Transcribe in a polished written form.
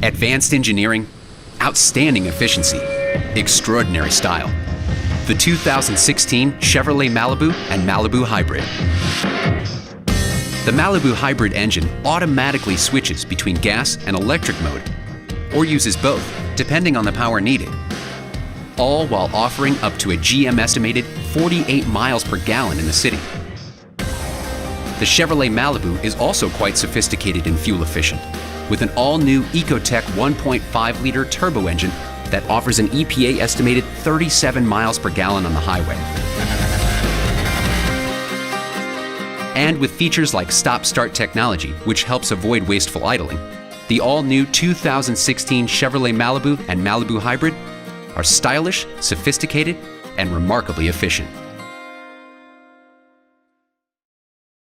Advanced engineering, outstanding efficiency, extraordinary style. The 2016 Chevrolet Malibu and Malibu Hybrid. The Malibu Hybrid engine automatically switches between gas and electric mode, or uses both, depending on the power needed, all while offering up to a GM estimated 48 miles per gallon in the city. The Chevrolet Malibu is also quite sophisticated and fuel efficient, with an all-new Ecotec 1.5-liter turbo engine that offers an EPA estimated 37 miles per gallon on the highway. And with features like stop-start technology, which helps avoid wasteful idling, the all-new 2016 Chevrolet Malibu and Malibu Hybrid are stylish, sophisticated, and remarkably efficient.